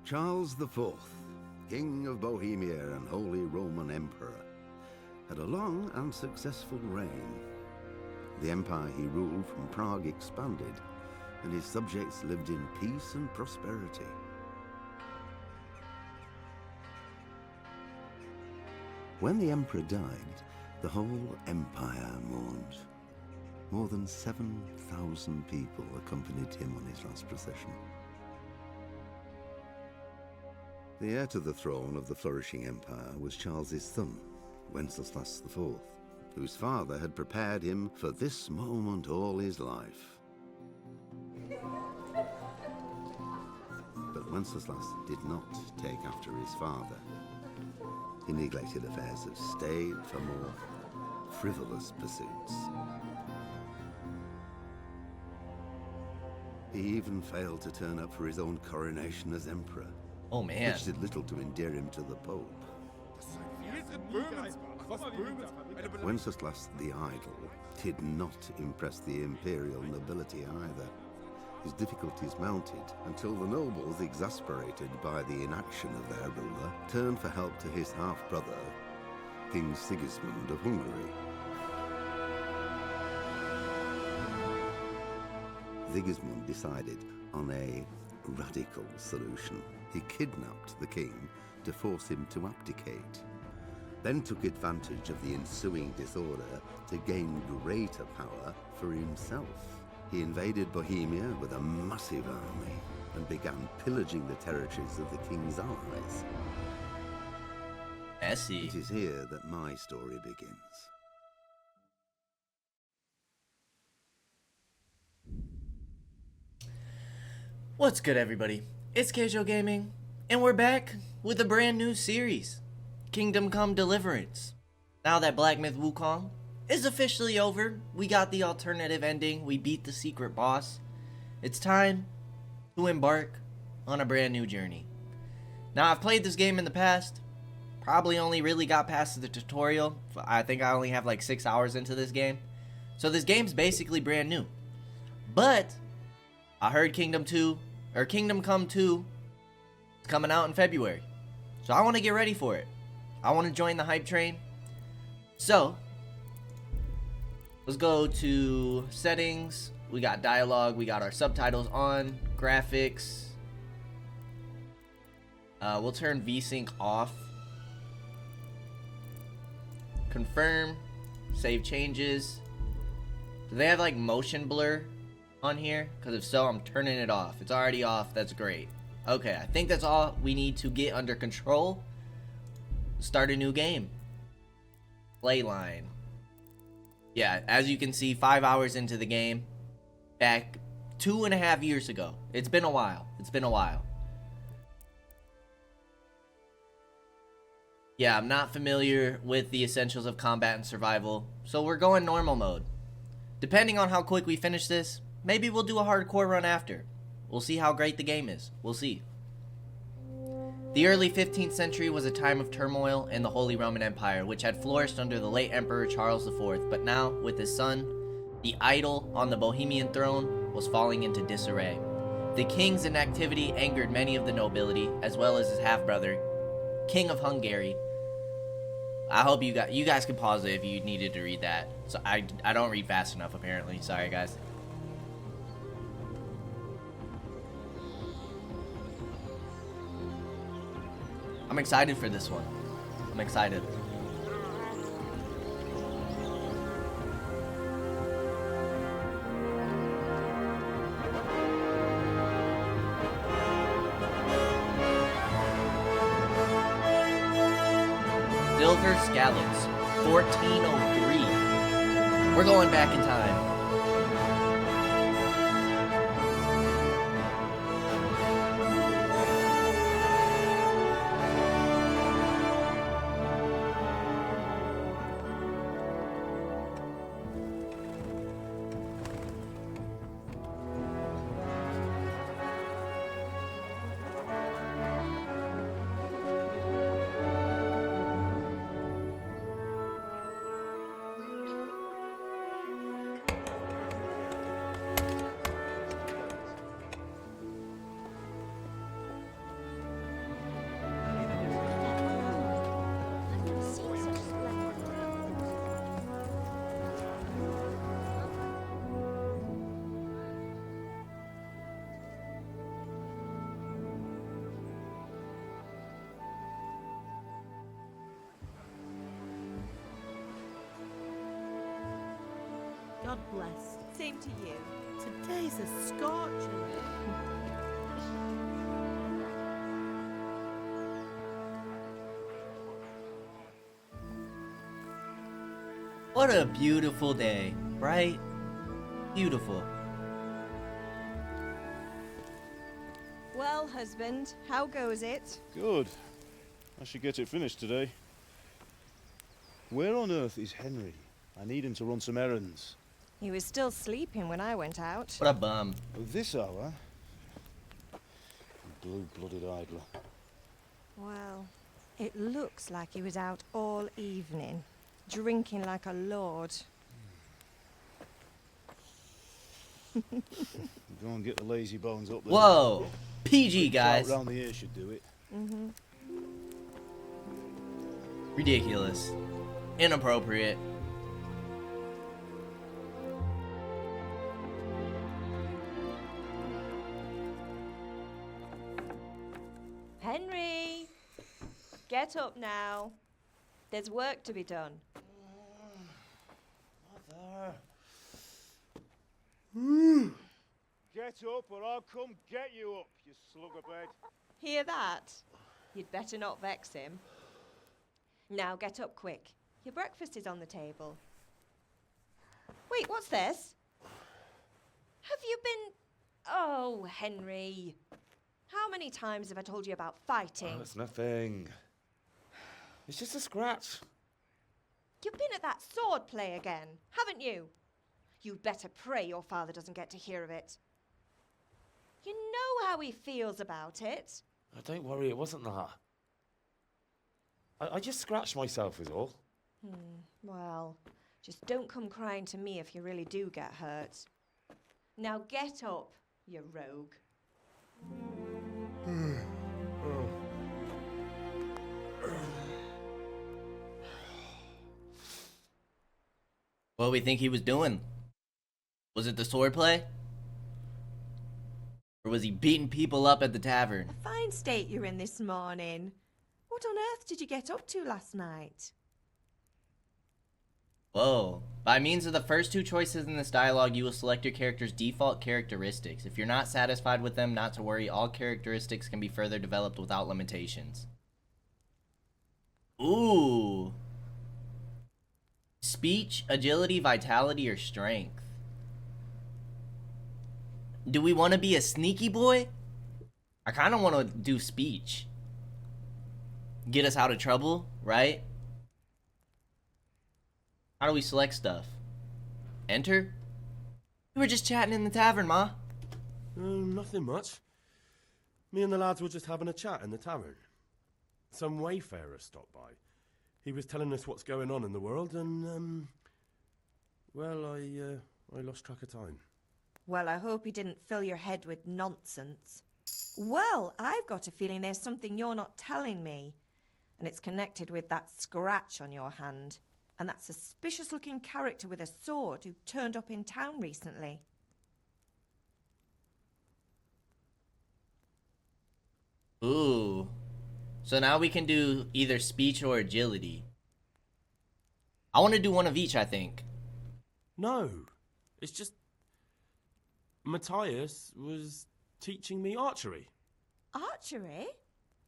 Charles IV, King of Bohemia and Holy Roman Emperor, had a long and successful reign. The empire he ruled from Prague expanded, and his subjects lived in peace and prosperity. When the emperor died, the whole empire mourned. More than 7,000 people accompanied him on his last procession. The heir to the throne of the flourishing empire was Charles's son, Wenceslas IV, whose father had prepared him for this moment all his life. But Wenceslas did not take after his father. He neglected affairs of state for more frivolous pursuits. He even failed to turn up for his own coronation as emperor. Oh man. Which did little to endear him to the Pope. Wenceslas the Idle did not impress the imperial nobility either. His difficulties mounted until the nobles, exasperated by the inaction of their ruler, turned for help to his half-brother, King Sigismund of Hungary. Sigismund decided on a radical solution. He kidnapped the king to force him to abdicate, then took advantage of the ensuing disorder to gain greater power for himself. He invaded Bohemia with a massive army and began pillaging the territories of the king's allies. Messy. It is here that my story begins. What's good, everybody? It's Kaige-O Gaming, and we're back with a brand new series, Kingdom Come Deliverance. Now that Black Myth Wukong is officially over, we got the alternative ending, we beat the secret boss. It's time to embark on a brand new journey. Now, I've played this game in the past, probably only really got past the tutorial. I think I only have like 6 hours into this game. So this game's basically brand new. But I heard Kingdom Come 2 is coming out in February. So I want to get ready for it. I want to join the hype train. So let's go to settings. We got dialogue. We got our subtitles on. Graphics. We'll turn VSync off. Confirm. Save changes. Do they have like motion blur on here? Because if so, I'm turning it off. It's already off. That's great. Okay, I think that's all we need to get under control. Start a new game. Playline. Yeah, as you can see, 5 hours into the game. Back 2.5 years ago. It's been a while. It's been a while. Yeah, I'm not familiar with the essentials of combat and survival, so we're going normal mode. Depending on how quick we finish this, maybe we'll do a hardcore run after. We'll see how great the game is. We'll see. The early 15th century was a time of turmoil in the Holy Roman Empire, which had flourished under the late Emperor Charles IV, but now, with his son, the idol on the Bohemian throne was falling into disarray. The king's inactivity angered many of the nobility, as well as his half-brother, King of Hungary. I hope you guys can pause it if you needed to read that. So I don't read fast enough, apparently. Sorry, guys. I'm excited for this one. I'm excited. Silver Scallops, 1403. We're going back in time. blessed. Same to you. Today's a scorcher. What a beautiful day, right? Beautiful. Well, husband, how goes it? Good. I should get it finished today. Where on earth is Henry? I need him to run some errands. He was still sleeping when I went out. What a bum. At this hour? Blue-blooded idler. Well, it looks like he was out all evening, drinking like a lord. Go and get the lazy bones up there. Whoa! PG, Quick guys. shout round the ear should do it. Ridiculous. Inappropriate. Henry! Get up now. There's work to be done. Mother. Get up or I'll come get you up, you slugabed. Hear that? You'd better not vex him. Now get up quick. Your breakfast is on the table. Wait, what's this? Have you been... Oh, Henry. How many times have I told you about fighting? Oh, it's nothing. It's just a scratch. You've been at that sword play again, haven't you? You'd better pray your father doesn't get to hear of it. You know how he feels about it. Oh, don't worry, it wasn't that. I just scratched myself is all. Well, just don't come crying to me if you really do get hurt. Now get up, you rogue. What do we think he was doing? Was it the swordplay? Or was he beating people up at the tavern? A fine state you're in this morning. What on earth did you get up to last night? Whoa. By means of the first two choices in this dialogue, you will select your character's default characteristics. If you're not satisfied with them, not to worry, all characteristics can be further developed without limitations. Ooh. Speech, agility, vitality, or strength. Do we want to be a sneaky boy? I kind of want to do speech. Get us out of trouble, right? How do we select stuff? Enter? We were just chatting in the tavern, Ma. Nothing much. Me and the lads were just having a chat in the tavern. Some wayfarer stopped by. He was telling us what's going on in the world and, well, I lost track of time. Well, I hope he didn't fill your head with nonsense. Well, I've got a feeling there's something you're not telling me. And it's connected with that scratch on your hand. And that suspicious-looking character with a sword who turned up in town recently. Ooh. So now we can do either speech or agility. I want to do one of each, I think. No, it's just... Matthias was teaching me archery. Archery?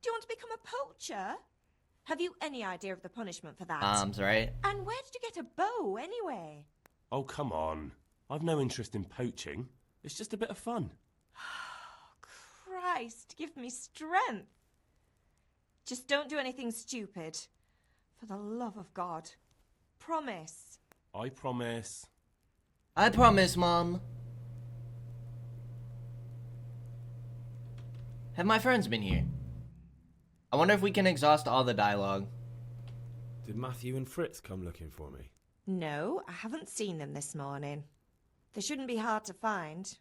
Do you want to become a poacher? Have you any idea of the punishment for that? Right? And where did you get a bow, anyway? Oh, come on. I've no interest in poaching. It's just a bit of fun. Christ, give me strength. Just don't do anything stupid. For the love of God. Promise. I promise. I promise, Mom. Have my friends been here? I wonder if we can exhaust all the dialogue. Did Matthew and Fritz come looking for me? No, I haven't seen them this morning. They shouldn't be hard to find.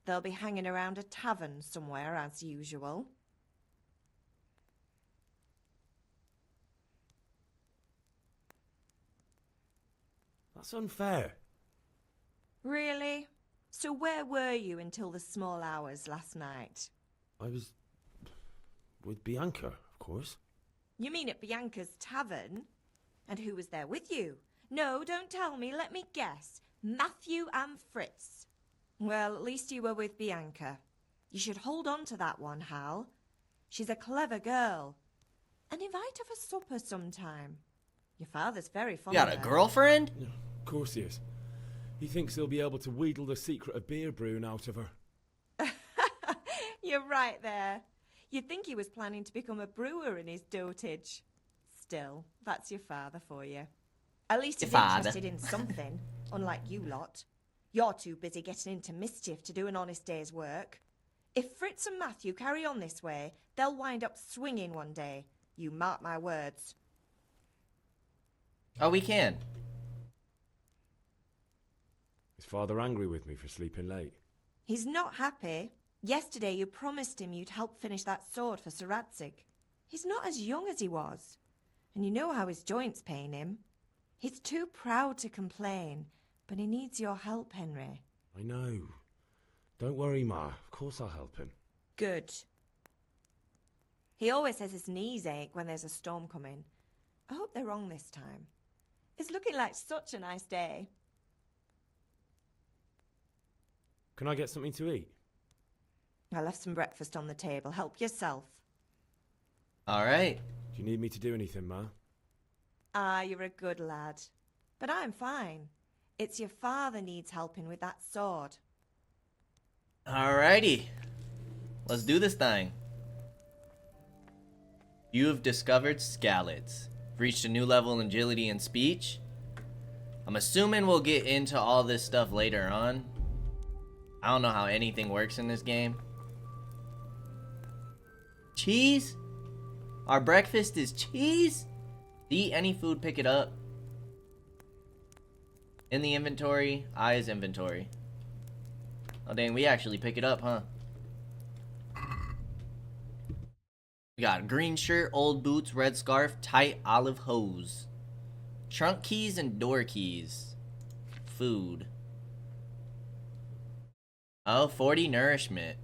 They'll be hanging around a tavern somewhere, as usual. That's unfair. Really? So where were you until the small hours last night? I was with Bianca, of course. You mean at Bianca's tavern? And who was there with you? No, don't tell me, let me guess. Matthew and Fritz. Well, at least you were with Bianca. You should hold on to that one, Hal. She's a clever girl. And invite her for supper sometime. Your father's very You fond got of a her. girlfriend? Yeah, of course he is. He thinks he'll be able to wheedle the secret of beer brewing out of her. You're right there. You'd think he was planning to become a brewer in his dotage. Still, that's your father for you. At least Your he's father. interested in something, unlike you lot. You're too busy getting into mischief to do an honest day's work. If Fritz and Matthew carry on this way, they'll wind up swinging one day. You mark my words. Oh, we can. Is father angry with me for sleeping late? He's not happy. Yesterday you promised him you'd help finish that sword for Sir Radzig. He's not as young as he was. And you know how his joints pain him. He's too proud to complain, but he needs your help, Henry. I know. Don't worry, Ma. Of course I'll help him. Good. He always says his knees ache when there's a storm coming. I hope they're wrong this time. It's looking like such a nice day. Can I get something to eat? I left some breakfast on the table. Help yourself. All right. Do you need me to do anything, Ma? Ah, you're a good lad. But I'm fine. It's your father needs helping with that sword. Alrighty. Let's do this thing. You have discovered Scallots. Reached a new level in agility and speech. I'm assuming we'll get into all this stuff later on. I don't know how anything works in this game. Cheese? Our breakfast is cheese? Eat any food, pick it up. In the inventory, I is inventory. Oh dang, we actually pick it up, huh? We got green shirt, old boots, red scarf, tight olive hose. Trunk keys and door keys. Food. Oh, 40 nourishment.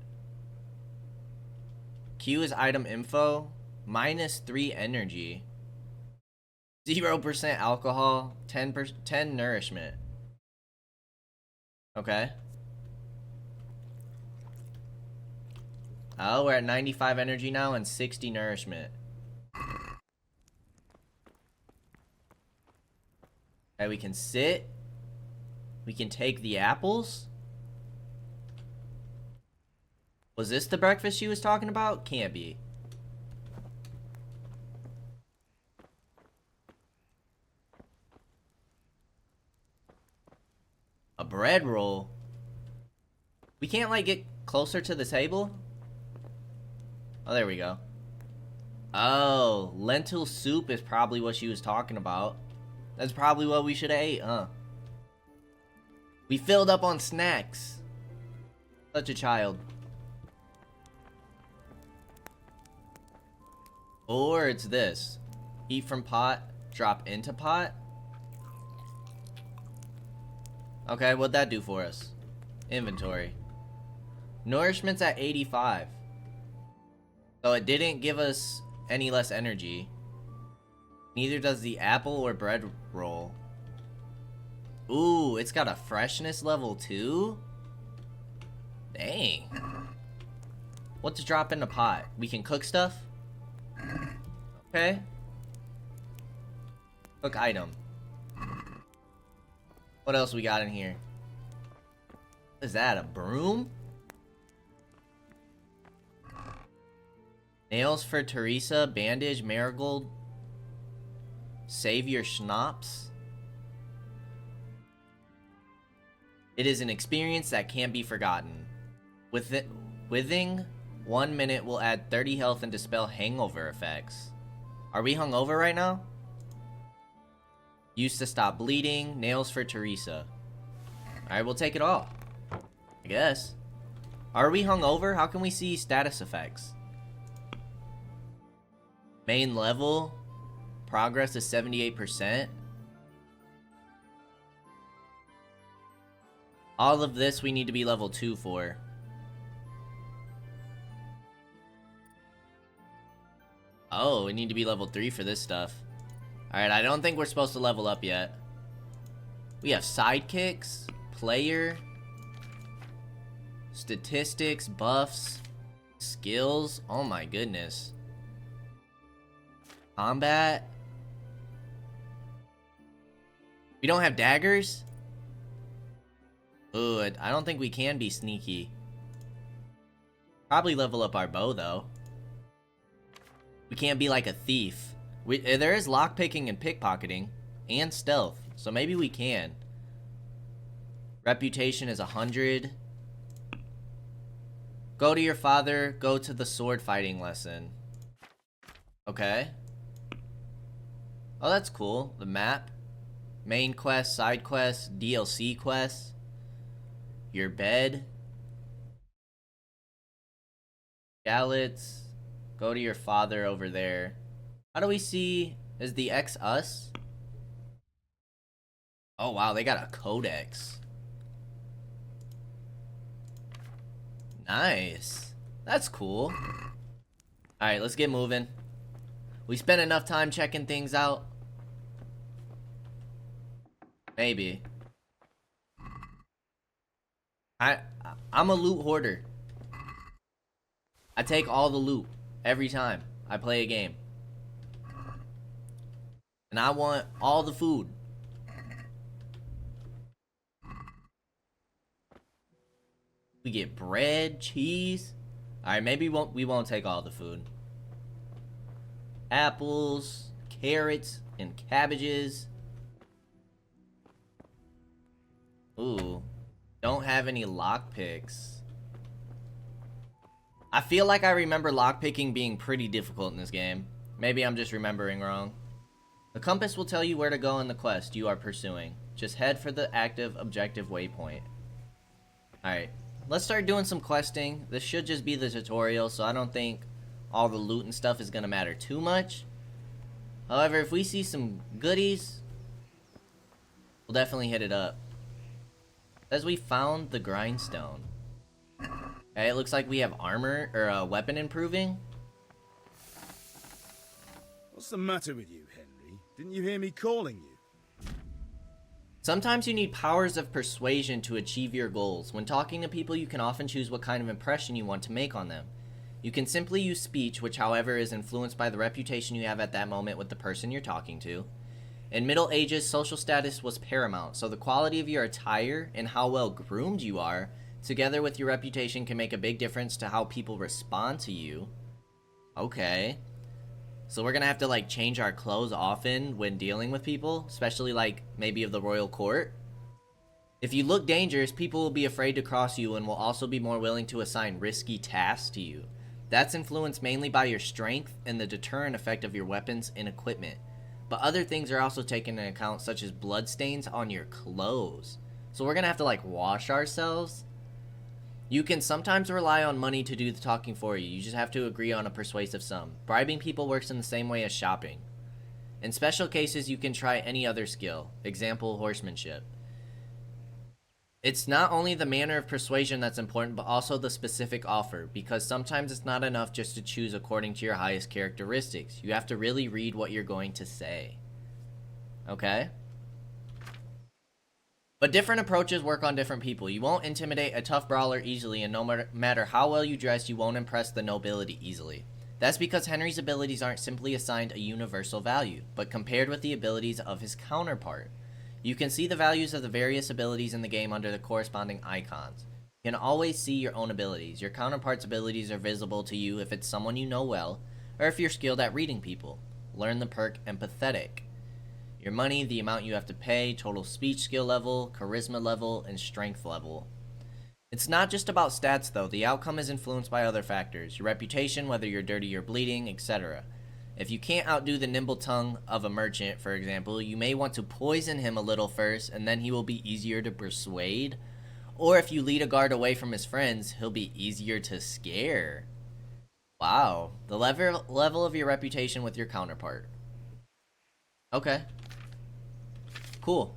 Q is item info. -3 energy. 0% alcohol. 10 nourishment. Okay. Oh, we're at 95 energy now and 60 nourishment. Okay, we can sit. We can take the apples. Was this the breakfast she was talking about? Can't be. A bread roll? We can't, like, get closer to the table? Oh, there we go. Oh, lentil soup is probably what she was talking about. That's probably what we should have ate, huh? We filled up on snacks. Such a child. Or it's this. Eat from pot, drop into pot. Okay, what'd that do for us? Inventory. Nourishment's at 85. So it didn't give us any less energy. Neither does the apple or bread roll. Ooh, it's got a freshness level too? Dang. What to drop in the pot? We can cook stuff? Okay. Cook item. What else we got in here? What is that, a broom? Nails for Teresa, bandage, marigold. Save your schnapps. It is an experience that can't be forgotten. Within 1 minute will add 30 health and dispel hangover effects. Are we hungover right now? Used to stop bleeding. Nails for Teresa. Alright, we'll take it all. I guess. Are we hungover? How can we see status effects? Main level. Progress is 78%. All of this we need to be level 2 for. Oh, we need to be level 3 for this stuff. Alright, I don't think we're supposed to level up yet. We have sidekicks, player, statistics, buffs, skills. Oh my goodness. Combat. We don't have daggers? Ooh, I don't think we can be sneaky. Probably level up our bow though. We can't be like a thief. There is lockpicking and pickpocketing and stealth, so maybe we can. Reputation is 100. Go to your father, go to the sword fighting lesson. Okay. Oh, that's cool. The map. Main quest, side quest, DLC quests. Your bed. Gallets. Go to your father over there. How do we see? Is the X us? Oh wow, they got a codex. Nice. That's cool. Alright, let's get moving. We spent enough time checking things out. Maybe. I'm a loot hoarder. I take all the loot every time I play a game. And I want all the food. We get bread, cheese. Alright, maybe we won't take all the food. Apples, carrots, and cabbages. Ooh. Don't have any lockpicks. I feel like I remember lockpicking being pretty difficult in this game. Maybe I'm just remembering wrong. The compass will tell you where to go in the quest you are pursuing. Just head for the active objective waypoint. Alright, let's start doing some questing. This should just be the tutorial, so I don't think all the loot and stuff is going to matter too much. However, if we see some goodies, we'll definitely hit it up. As we found the grindstone. Okay, it looks like we have armor, or weapon improving. What's the matter with you, Henry? Didn't you hear me calling you? Sometimes you need powers of persuasion to achieve your goals. When talking to people, you can often choose what kind of impression you want to make on them. You can simply use speech, which however is influenced by the reputation you have at that moment with the person you're talking to. In Middle Ages, social status was paramount, so the quality of your attire and how well groomed you are, together with your reputation, can make a big difference to how people respond to you. Okay. So we're gonna have to like change our clothes often when dealing with people, especially like maybe of the royal court. If you look dangerous, people will be afraid to cross you and will also be more willing to assign risky tasks to you. That's influenced mainly by your strength and the deterrent effect of your weapons and equipment. But other things are also taken into account, such as bloodstains on your clothes. So we're gonna have to like wash ourselves. You can sometimes rely on money to do the talking for you. You just have to agree on a persuasive sum. Bribing people works in the same way as shopping. In special cases, you can try any other skill. Example, horsemanship. It's not only the manner of persuasion that's important, but also the specific offer, because sometimes it's not enough just to choose according to your highest characteristics. You have to really read what you're going to say. Okay? But different approaches work on different people. You won't intimidate a tough brawler easily, and no matter how well you dress, you won't impress the nobility easily. That's because Henry's abilities aren't simply assigned a universal value, but compared with the abilities of his counterpart. You can see the values of the various abilities in the game under the corresponding icons. You can always see your own abilities. Your counterpart's abilities are visible to you if it's someone you know well, or if you're skilled at reading people. Learn the perk Empathetic. Your money, the amount you have to pay, total speech skill level, charisma level, and strength level. It's not just about stats though. The outcome is influenced by other factors. Your reputation, whether you're dirty or bleeding, etc. If you can't outdo the nimble tongue of a merchant, for example, you may want to poison him a little first, and then he will be easier to persuade. Or if you lead a guard away from his friends, he'll be easier to scare. Wow. The level of your reputation with your counterpart. Okay. Cool.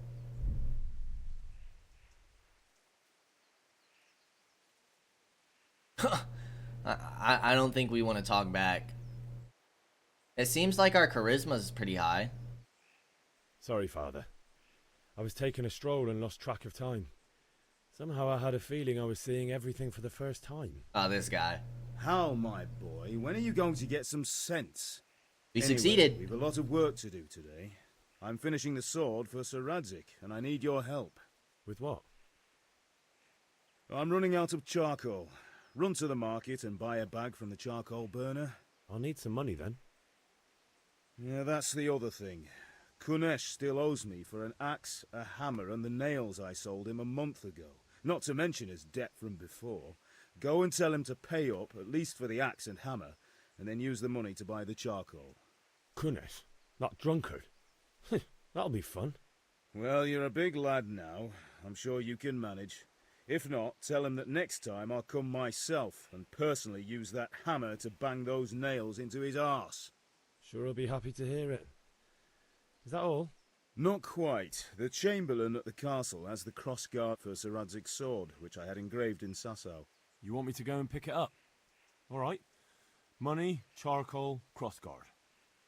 I don't think we want to talk back. It seems like our charisma is pretty high. Sorry, Father. I was taking a stroll and lost track of time. Somehow I had a feeling I was seeing everything for the first time. Oh, this guy. How, my boy? When are you going to get some sense? We Anyway, succeeded. We've a lot of work to do today. I'm finishing the sword for Sir Radzig, and I need your help. With what? I'm running out of charcoal. Run to the market and buy a bag from the charcoal burner. I'll need some money then. Yeah, that's the other thing. Kunesh still owes me for an axe, a hammer, and the nails I sold him a month ago. Not to mention his debt from before. Go and tell him to pay up, at least for the axe and hammer, and then use the money to buy the charcoal. Kunesh? That drunkard? That'll be fun. Well, you're a big lad now. I'm sure you can manage. If not, tell him that next time I'll come myself and personally use that hammer to bang those nails into his arse. Sure he'll be happy to hear it. Is that all? Not quite. The Chamberlain at the castle has the crossguard for Sir Radzig's sword, which I had engraved in Sasau. You want me to go and pick it up? All right. Money, charcoal, crossguard.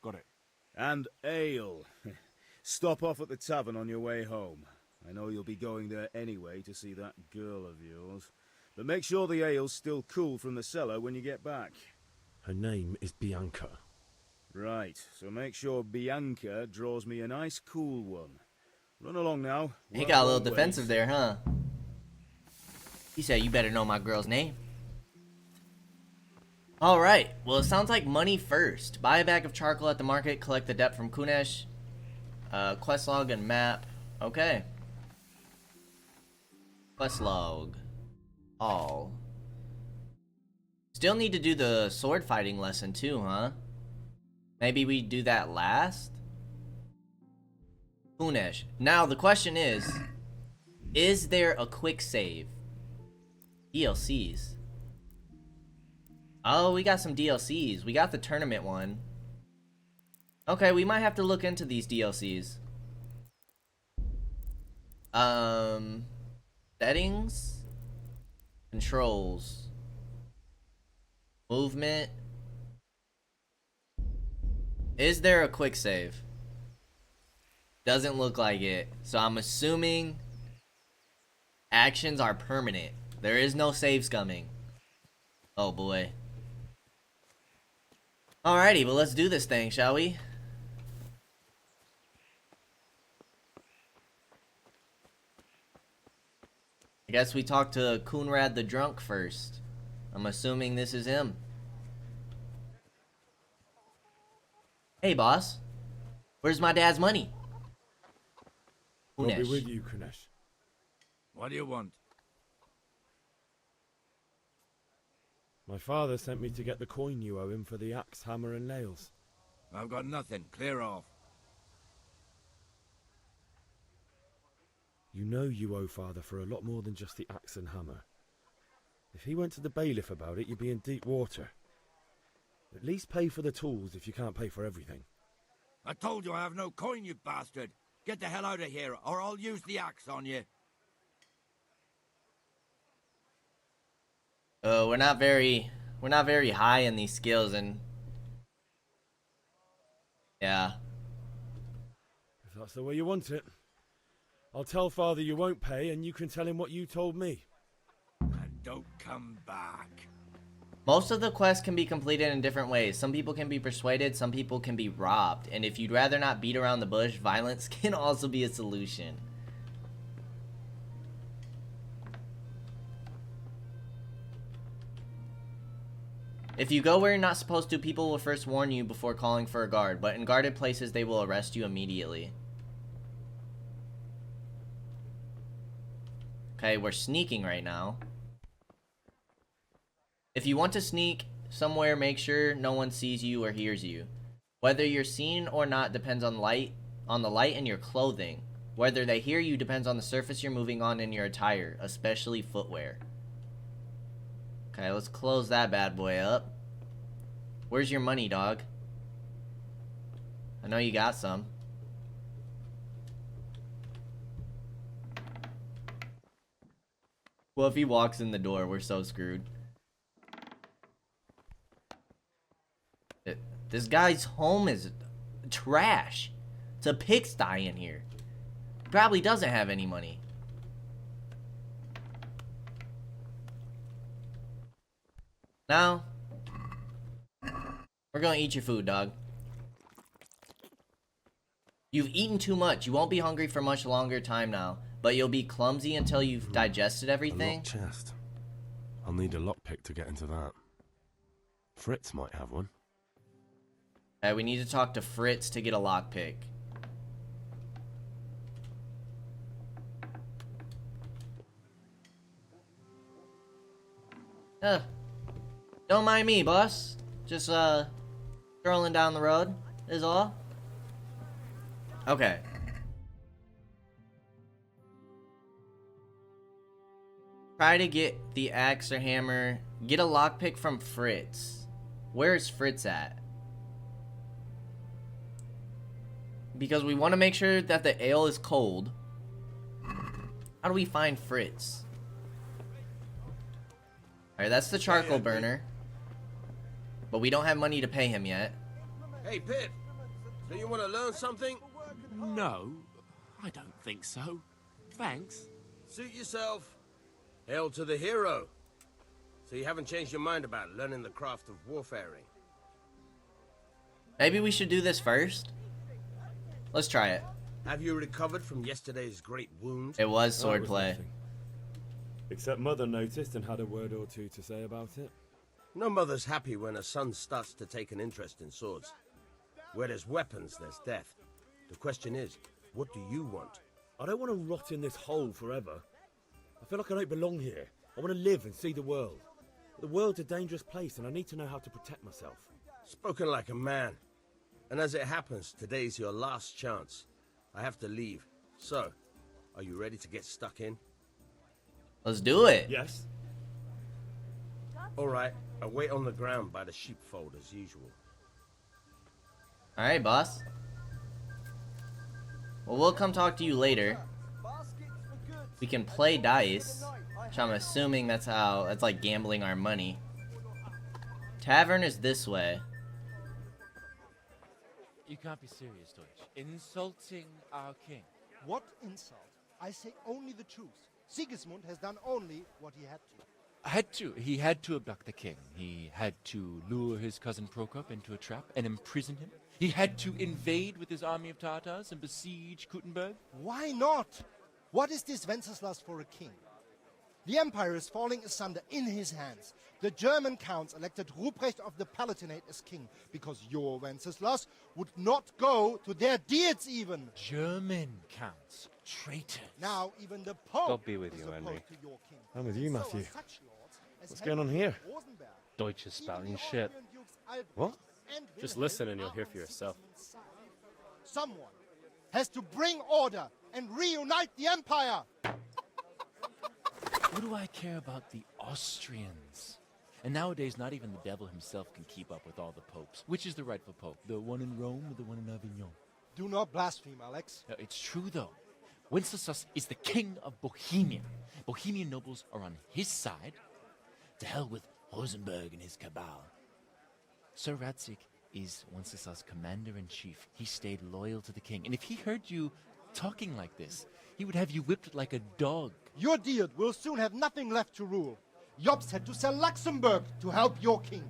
Got it. And ale. Stop off at the tavern on your way home. I know you'll be going there anyway to see that girl of yours. But make sure the ale's still cool from the cellar when you get back. Her name is Bianca. Right, so make sure Bianca draws me a nice cool one. Run along now. He got a little defensive there, huh? He said, you better know my girl's name. Alright, well it sounds like money first. Buy a bag of charcoal at the market, collect the debt from Kunesh. Quest log and map. Okay. Quest log. All. Still need to do the sword fighting lesson too, huh? Maybe we do that last? Kunesh. Now the question is there a quick save? DLCs. Oh, we got some DLCs. We got the tournament one. Okay, we might have to look into these DLCs. Settings. Controls. Movement. Is there a quick save? Doesn't look like it. So I'm assuming actions are permanent. There is no saves coming. Oh boy. Alrighty, well let's do this thing, shall we? I guess we talk to Kunrad the drunk first. I'm assuming this is him. Hey boss, where's my dad's money? I'll be Kunesh. with you, Kunesh. What do you want? My father sent me to get the coin you owe him for the axe, hammer and nails. I've got nothing. Clear off. You know you owe father for a lot more than just the axe and hammer. If he went to the bailiff about it, you'd be in deep water. At least pay for the tools if you can't pay for everything. I told you I have no coin, you bastard. Get the hell out of here, or I'll use the axe on you. We're not very high in these skills, and yeah. If that's the way you want it. I'll tell father you won't pay, and you can tell him what you told me. And don't come back. Most of the quests can be completed in different ways. Some people can be persuaded, some people can be robbed, and if you'd rather not beat around the bush, violence can also be a solution. If you go where you're not supposed to, people will first warn you before calling for a guard, but in guarded places they will arrest you immediately. Okay, we're sneaking right now. If you want to sneak somewhere, make sure no one sees you or hears you. Whether you're seen or not depends on the light in your clothing. Whether they hear you depends on the surface you're moving on in your attire, especially footwear. Okay, let's close that bad boy up. Where's your money, dog? I know you got some. Well, if he walks in the door, we're so screwed. This guy's home is trash. It's a pigsty in here. Probably doesn't have any money. Now, we're gonna eat your food, dog. You've eaten too much. You won't be hungry for much longer time now, but you'll be clumsy until you've digested A everything. locked chest. I'll need a lockpick to get into that. Fritz might have one. We need to talk to Fritz to get a lockpick. Don't mind me, boss. Just, strolling down the road is all. Okay. Try to get the axe or hammer. Get a lockpick from Fritz. Where's Fritz at? Because we want to make sure that the ale is cold. How do we find Fritz? Alright, that's the charcoal burner. But we don't have money to pay him yet. Hey, Pip. Do you want to learn something? No, I don't think so. Thanks. Suit yourself. Hail to the hero. So you haven't changed your mind about learning the craft of warfaring? Maybe we should do this first? Let's try it. Have you recovered from yesterday's great wound? It was swordplay. Except Mother noticed and had a word or two to say about it. No mother's happy when her son starts to take an interest in swords. Where there's weapons, there's death. The question is, what do you want? I don't want to rot in this hole forever. I feel like I don't belong here. I want to live and see the world. The world's a dangerous place and I need to know how to protect myself. Spoken like a man. And as it happens, today's your last chance. I have to leave. So, are you ready to get stuck in? Let's do it. Yes. All right, I'll wait on the ground by the sheepfold as usual. Alright, boss. Well, we'll come talk to you later. We can play dice, which I'm assuming that's like gambling our money. Tavern is this way. You can't be serious, Deutsch. Insulting our king. What insult? I say only the truth. Sigismund has done only what he had to. He had to abduct the king. He had to lure his cousin Prokop into a trap and imprison him. He had to invade with his army of Tartars and besiege Kuttenberg. Why not? What is this Wenceslas for a king? The empire is falling asunder in his hands. The German counts elected Ruprecht of the Palatinate as king because your Wenceslas would not go to their deeds even. German counts. Traitors. Now even the Pope God be with is you, opposed Henry. to your king. I'm with you, So Matthew. are such lords as What's going on here? Rosenberg, Deutsch is even spouting the shit. Austrian dukes Albrecht What? and Just Wilhelm listen and you'll are hear on for yourself. Sigismund's side. Someone has to bring order and reunite the empire. What do I care about the Austrians? And nowadays, not even the devil himself can keep up with all the popes. Which is the rightful pope? The one in Rome or the one in Avignon? Do not blaspheme, Alex. No, it's true, though. Wenceslas is the king of Bohemia. Bohemian nobles are on his side. To hell with Rosenberg and his cabal. Sir Radzik is Wenceslas' commander-in-chief. He stayed loyal to the king. And if he heard you talking like this, he would have you whipped like a dog. Your Diet will soon have nothing left to rule. Jobst had to sell Luxembourg to help your king.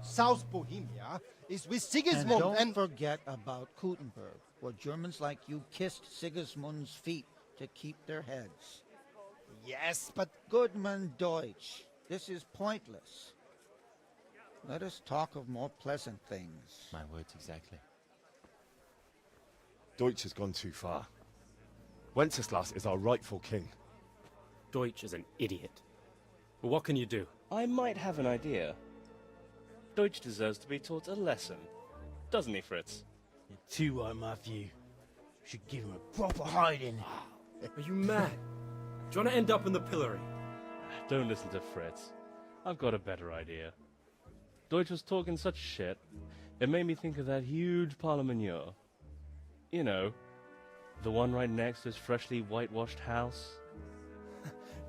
South Bohemia is with Sigismund And don't forget about Kuttenberg, where Germans like you kissed Sigismund's feet to keep their heads. Yes, but Goodman Deutsch, this is pointless. Let us talk of more pleasant things. My words exactly. Deutsch has gone too far. Wenceslas is our rightful king. Deutsch is an idiot. But what can you do? I might have an idea. Deutsch deserves to be taught a lesson. Doesn't he, Fritz? You're too right, Matthew. Should give him a proper hiding. Are you mad? Do you want to end up in the pillory? Don't listen to Fritz. I've got a better idea. Deutsch was talking such shit, it made me think of that huge parliament. You know, the one right next to his freshly whitewashed house.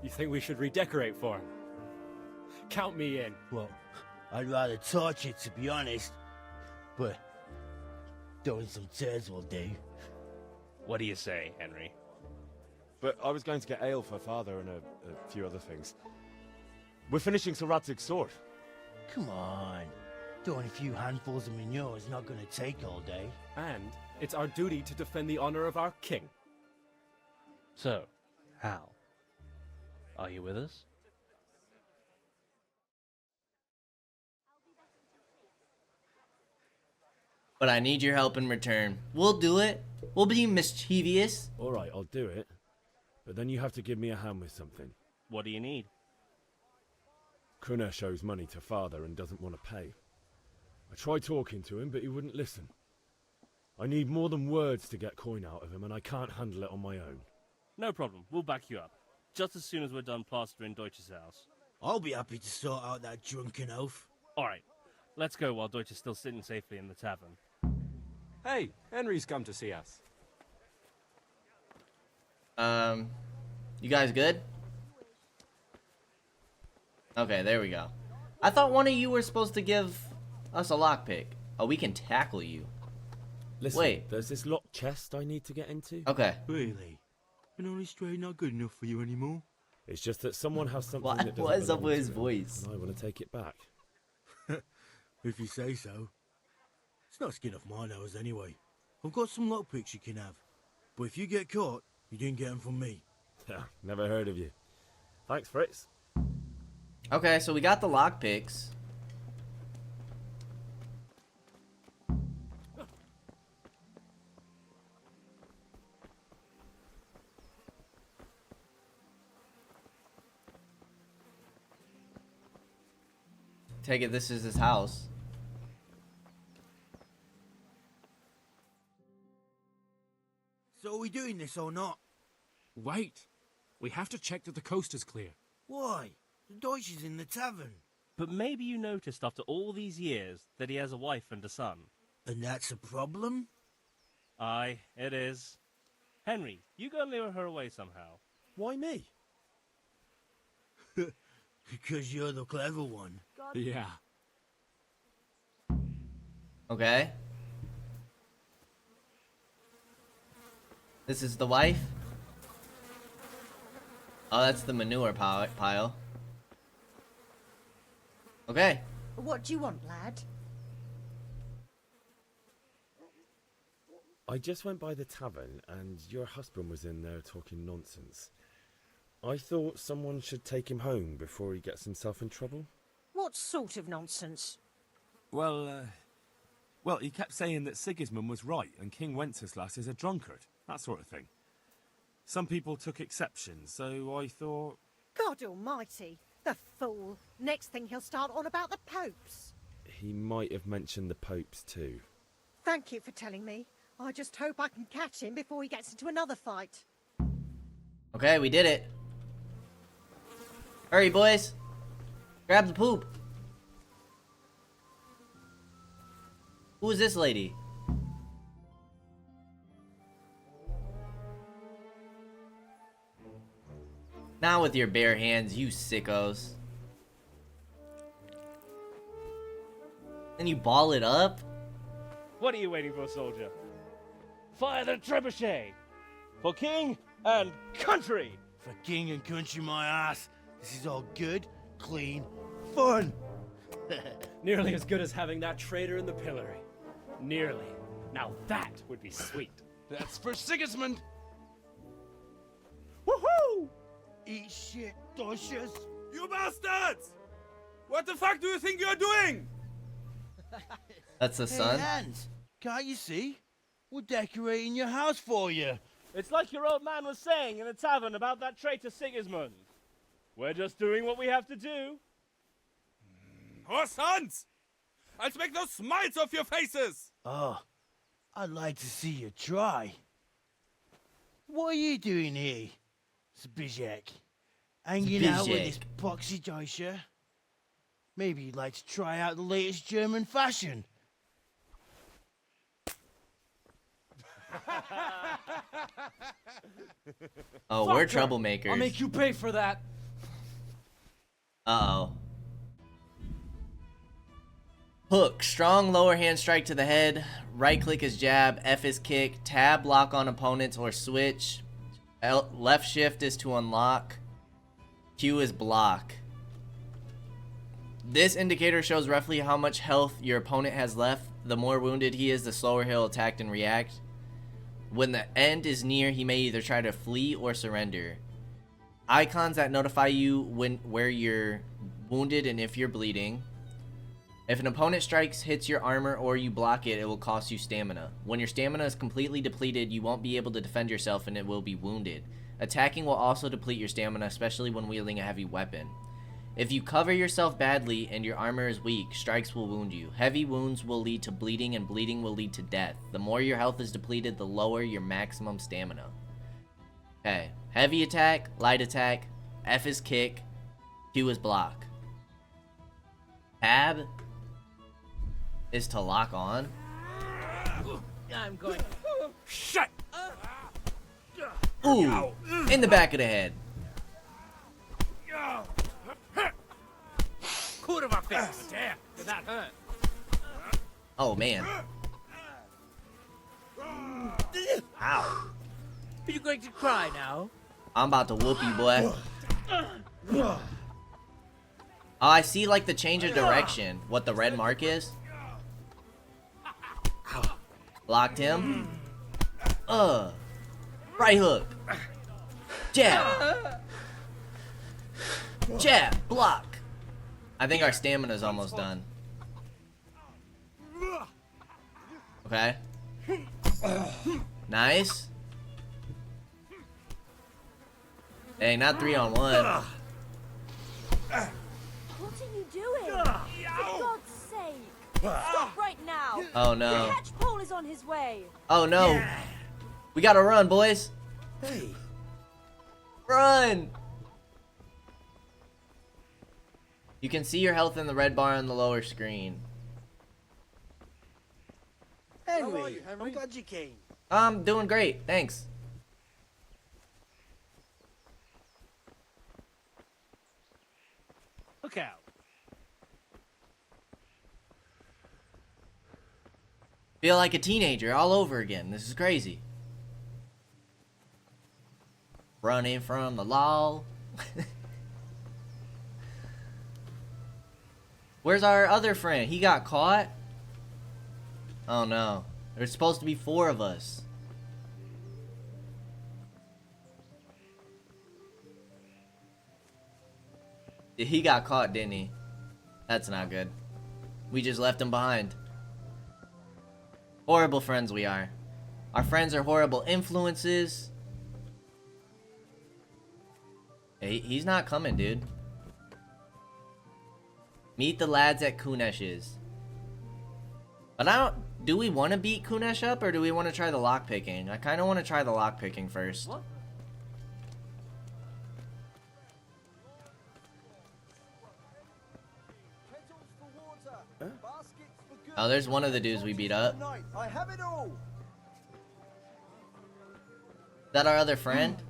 You think we should redecorate for him? Count me in. Well, I'd rather torch it, to be honest. But throwing some tears will do. What do you say, Henry? but I was going to get ale for Father and a few other things. We're finishing Sir Radzig's sword. Come on. Throwing a few handfuls of manure is not going to take all day. And it's our duty to defend the honor of our king. So, Hal, are you with us? But I need your help in return. We'll do it. We'll be mischievous. All right, I'll do it. But then you have to give me a hand with something. What do you need? Kunesh owes money to Father and doesn't want to pay. I tried talking to him, but he wouldn't listen. I need more than words to get coin out of him, and I can't handle it on my own. No problem. We'll back you up. Just as soon as we're done plastering Deutsch's house. I'll be happy to sort out that drunken oaf. Alright, let's go while Deutsch is still sitting safely in the tavern. Hey, Henry's come to see us. You guys good? Okay, there we go. I thought one of you were supposed to give us a lockpick. Oh, we can tackle you. Listen, wait. There's this locked chest I need to get into. Okay. Really? An honest trade not good enough for you anymore? It's just that someone has something that doesn't What is up belong with his to him, voice? and I want to take it back. If you say so. It's not skin off my nose anyway. I've got some lockpicks you can have. But if you get caught, you didn't get them from me. Never heard of you. Thanks, Fritz. Okay, so we got the lockpicks. Take it this is his house. So are we doing this or not? Wait. We have to check that the coast is clear. Why? The Deutsch is in the tavern. But maybe you noticed after all these years that he has a wife and a son. And that's a problem? Aye, it is. Henry, you go and lure her away somehow. Why me? Because you're the clever one. Yeah. Okay. This is the wife? Oh, that's the manure pile. Okay. What do you want, lad? I just went by the tavern and your husband was in there talking nonsense. I thought someone should take him home before he gets himself in trouble. What sort of nonsense? Well, he kept saying that Sigismund was right and King Wenceslas is a drunkard. That sort of thing. Some people took exception, so I thought... God almighty, the fool. Next thing he'll start on about the popes. He might have mentioned the popes too. Thank you for telling me. I just hope I can catch him before he gets into another fight. Okay, we did it. Hurry, boys. Grab the poop. Who is this lady? Not with your bare hands, you sickos. Then you ball it up? What are you waiting for, soldier? Fire the trebuchet! For king and country! For king and country, my ass. This is all good, clean, fun. Nearly as good as having that traitor in the pillory. Nearly. Now that would be sweet. That's for Sigismund! Woohoo! Eat shit, Deutsches. You bastards! What the fuck do you think you're doing? That's the son? Hey, Hans, can't you see? We're decorating your house for you. It's like your old man was saying in the tavern about that traitor Sigismund. We're just doing what we have to do. Oh, sons! I'll make those smiles off your faces! Oh, I'd like to see you try. What are you doing here, Zbigniew? Hanging out with this poxy Deutscher? Maybe you'd like to try out the latest German fashion. Oh, Fuck we're her. troublemakers. I'll make you pay for that. Uh-oh. Hook. Strong lower hand strike to the head. Right click is jab. F is kick. Tab lock on opponents or switch. Left shift is to unlock. Q is block. This indicator shows roughly how much health your opponent has left. The more wounded he is, the slower he'll attack and react. When the end is near, he may either try to flee or surrender. Icons that notify you where you're wounded and if you're bleeding. If an opponent strikes, hits your armor, or you block it, it will cost you stamina. When your stamina is completely depleted, you won't be able to defend yourself and it will be wounded. Attacking will also deplete your stamina, especially when wielding a heavy weapon. If you cover yourself badly and your armor is weak, strikes will wound you. Heavy wounds will lead to bleeding, and bleeding will lead to death. The more your health is depleted, the lower your maximum stamina. Okay. Heavy attack, light attack, F is kick, Q is block. Tab is to lock on. I'm going. Shit! Ooh! In the back of the head. Kurva fix. Damn, did that hurt? Oh man. Ow. Are you going to cry now? I'm about to whoop you, boy. Oh, I see like the change of direction. What the red mark is. Blocked him. Right hook. Jab. Jab. Block. I think our stamina's almost done. Okay. Nice. Dang, not 3-on-1. What are you doing? For God's sake! Stop right now! Oh no. The catch pole is on his way! Oh no. We gotta run, boys. Hey. Run! You can see your health in the red bar on the lower screen. Henry, I'm glad you came. I'm doing great, thanks. Look out. Feel like a teenager all over again. This is crazy. Running from the law. Where's our other friend? He got caught? Oh no. There's supposed to be 4 of us. He got caught, didn't he? That's not good. We just left him behind. Horrible friends we are. Our friends are horrible influences. Hey, he's not coming, dude. Meet the lads at Kunesh's. But I don't... Do we want to beat Kunesh up, or do we want to try the lockpicking? I kind of want to try the lockpicking first. What? Oh, there's one of the dudes we beat up. I have it all. Is that our other friend?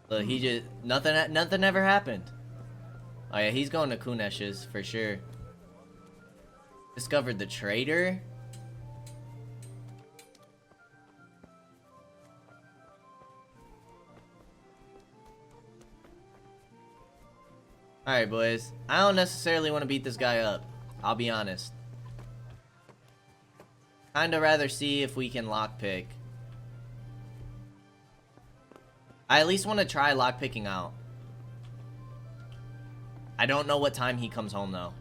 Look, he just... Nothing ever happened. Oh yeah, he's going to Kunesh's for sure. Discovered the traitor. Alright, boys. I don't necessarily want to beat this guy up. I'll be honest. Kinda rather see if we can lockpick. I at least want to try lockpicking out. I don't know what time he comes home, though.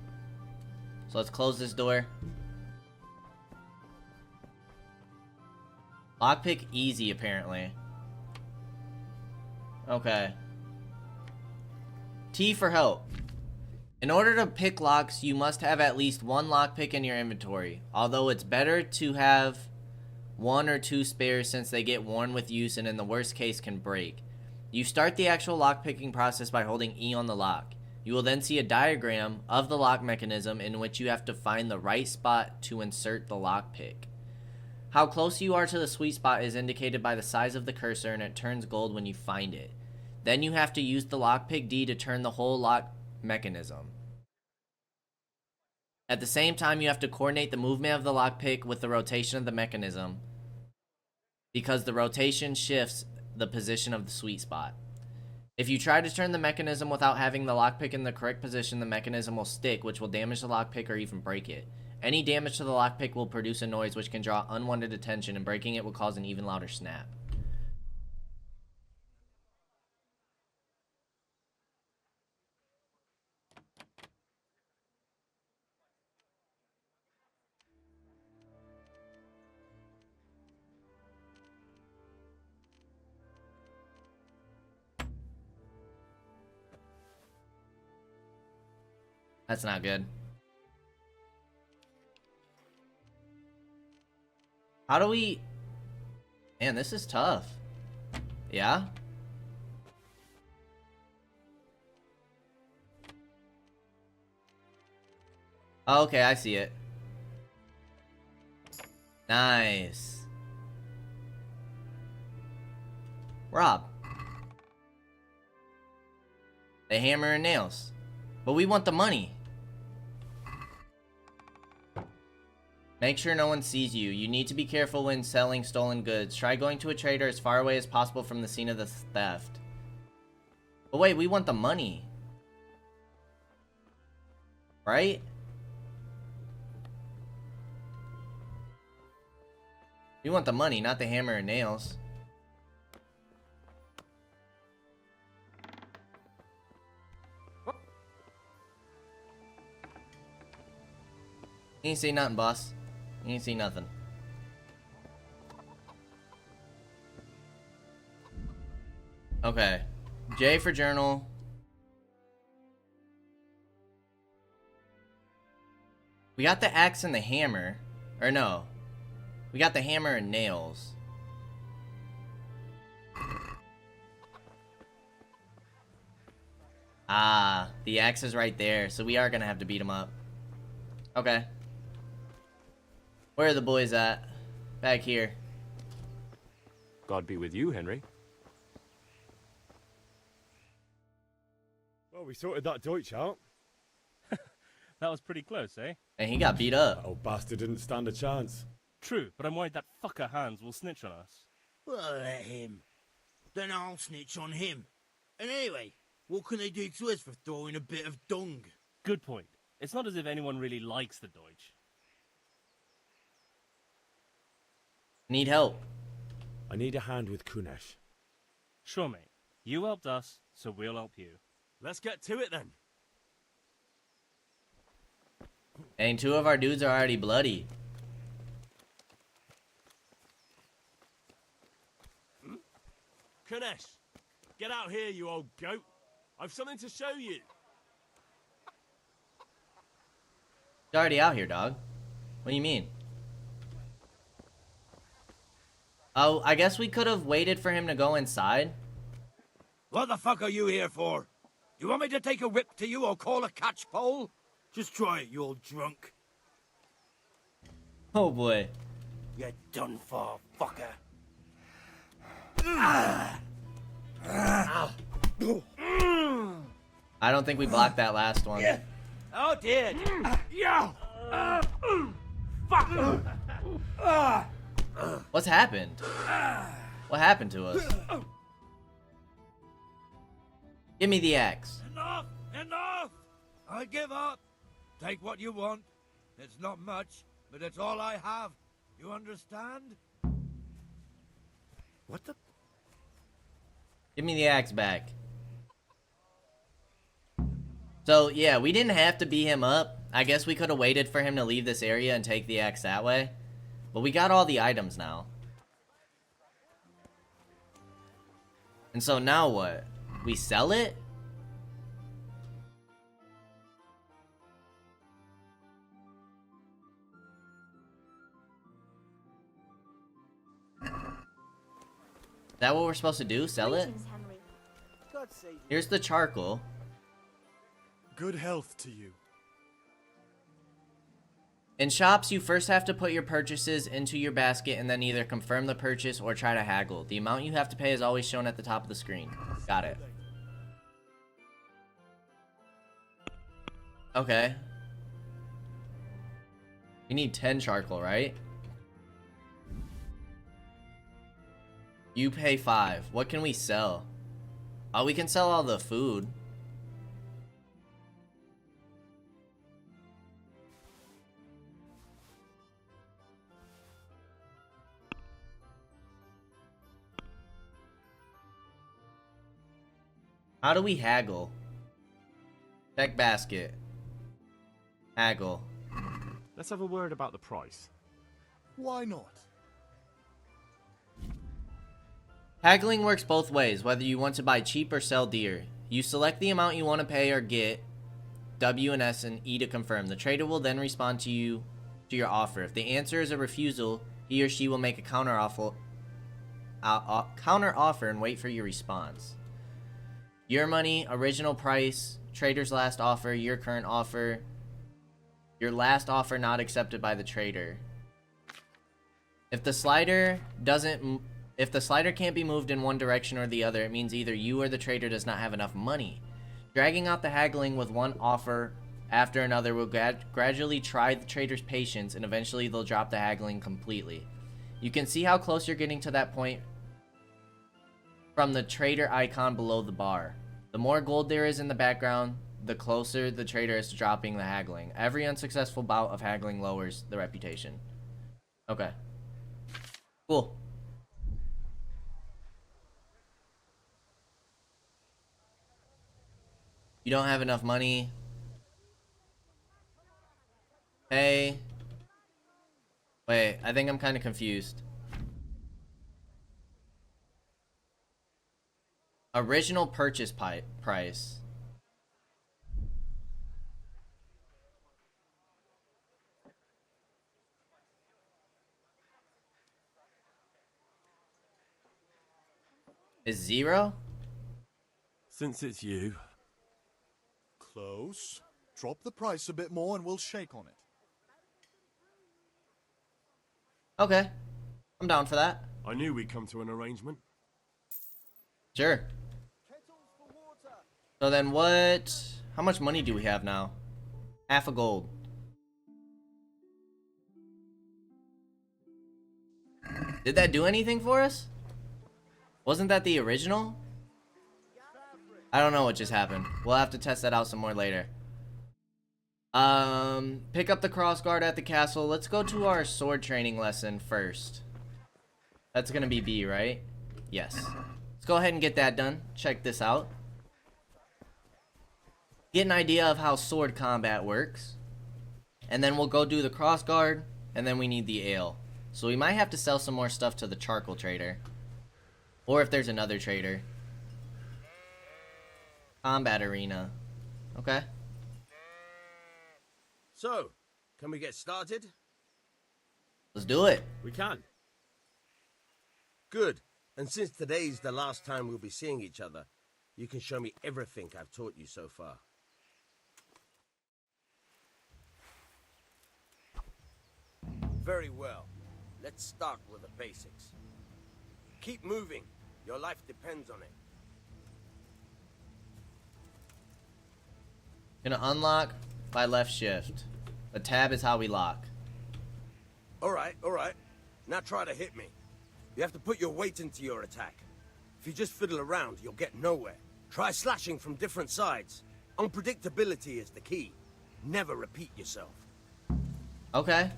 So let's close this door. Lockpick easy, apparently. Okay. T for help. In order to pick locks, you must have at least 1 lockpick in your inventory. Although it's better to have 1 or 2 spares since they get worn with use and in the worst case can break. You start the actual lockpicking process by holding E on the lock. You will then see a diagram of the lock mechanism in which you have to find the right spot to insert the lockpick. How close you are to the sweet spot is indicated by the size of the cursor, and it turns gold when you find it. Then you have to use the lockpick D to turn the whole lock mechanism. At the same time, you have to coordinate the movement of the lockpick with the rotation of the mechanism. because the rotation shifts the position of the sweet spot. If you try to turn the mechanism without having the lockpick in the correct position, the mechanism will stick, which will damage the lockpick or even break it. Any damage to the lockpick will produce a noise which can draw unwanted attention, and breaking it will cause an even louder snap. That's not good. How do we... Man, this is tough. Yeah? Oh, okay, I see it. Nice. Rob. The hammer and nails. But we want the money. Make sure no one sees you. You need to be careful when selling stolen goods. Try going to a trader as far away as possible from the scene of the theft. But wait, we want the money. Right? We want the money, not the hammer and nails. You ain't say nothing, boss. You ain't say nothing. Okay. J for journal. We got the axe and the hammer. Or no. We got the hammer and nails. Ah, the axe is right there, so we are gonna have to beat him up. Okay. Where are the boys at? Back here. God be with you, Henry. Well, we sorted that Deutsch out. That was pretty close, eh? And he got beat up. That old bastard didn't stand a chance. True, but I'm worried that fucker Hans will snitch on us. Well, let him. Then I'll snitch on him. And anyway, what can they do to us for throwing a bit of dung? Good point. It's not as if anyone really likes the Deutsch. Need help. I need a hand with Kunesh. Sure, mate. You helped us, so we'll help you. Let's get to it then. And two of our dudes are already bloody. Kunesh, get out here, you old goat. I've something to show you. He's already out here, dog. What do you mean? Oh, I guess we could have waited for him to go inside. What the fuck are you here for? You want me to take a whip to you or call a catchpole? Just try it, you old drunk. Oh boy. You're done for, fucker. I don't think we blocked that last one. Oh, did. Yeah. Fuck. What's happened? What happened to us? Give me the axe. Enough! Enough! I give up. Take what you want. It's not much, but it's all I have. You understand? What the? Give me the axe back. So, yeah, we didn't have to beat him up. I guess we could have waited for him to leave this area and take the axe that way. But we got all the items now. And so now what? We sell it? Is that what we're supposed to do? Sell it? Greetings, Henry. God save you. Here's the charcoal. Good health to you. In shops, you first have to put your purchases into your basket and then either confirm the purchase or try to haggle. The amount you have to pay is always shown at the top of the screen. Got it. Okay. You need 10 charcoal, right? You pay 5. What can we sell? Oh, we can sell all the food. How do we haggle? Check basket. Haggle. Let's have a word about the price. Why not? Haggling works both ways, whether you want to buy cheap or sell dear. You select the amount you want to pay or get, W and S and E to confirm. The trader will then respond to your offer. If the answer is a refusal, he or she will make a counter offer and wait for your response. Your money, original price, trader's last offer, your current offer, your last offer not accepted by the trader. If the slider can't be moved in one direction or the other, it means either you or the trader does not have enough money. Dragging out the haggling with one offer after another will gradually try the trader's patience, and eventually they'll drop the haggling completely. You can see how close you're getting to that point from the trader icon below the bar. The more gold there is in the background, the closer the trader is to dropping the haggling. Every unsuccessful bout of haggling lowers the reputation. Okay. Cool. You don't have enough money. Hey. Wait, I think I'm kind of confused. Original purchase price. Is 0? Since it's you. Close. Drop the price a bit more and we'll shake on it. Okay. I'm down for that. I knew we'd come to an arrangement. Sure. So then what... How much money do we have now? Half a gold. Did that do anything for us? Wasn't that the original? I don't know what just happened. We'll have to test that out some more later. Pick up the crossguard at the castle. Let's go to our sword training lesson first. That's gonna be B, right? Yes. Let's go ahead and get that done. Check this out. Get an idea of how sword combat works. And then we'll go do the crossguard, and then we need the ale. So we might have to sell some more stuff to the charcoal trader. Or if there's another trader. Combat arena. Okay. So, can we get started? Let's do it. We can. Good. And since today's the last time we'll be seeing each other, you can show me everything I've taught you so far. Very well. Let's start with the basics. Keep moving. Your life depends on it. Gonna unlock by left shift. The tab is how we lock. Alright. Now try to hit me. You have to put your weight into your attack. If you just fiddle around, you'll get nowhere. Try slashing from different sides. Unpredictability is the key. Never repeat yourself. Okay.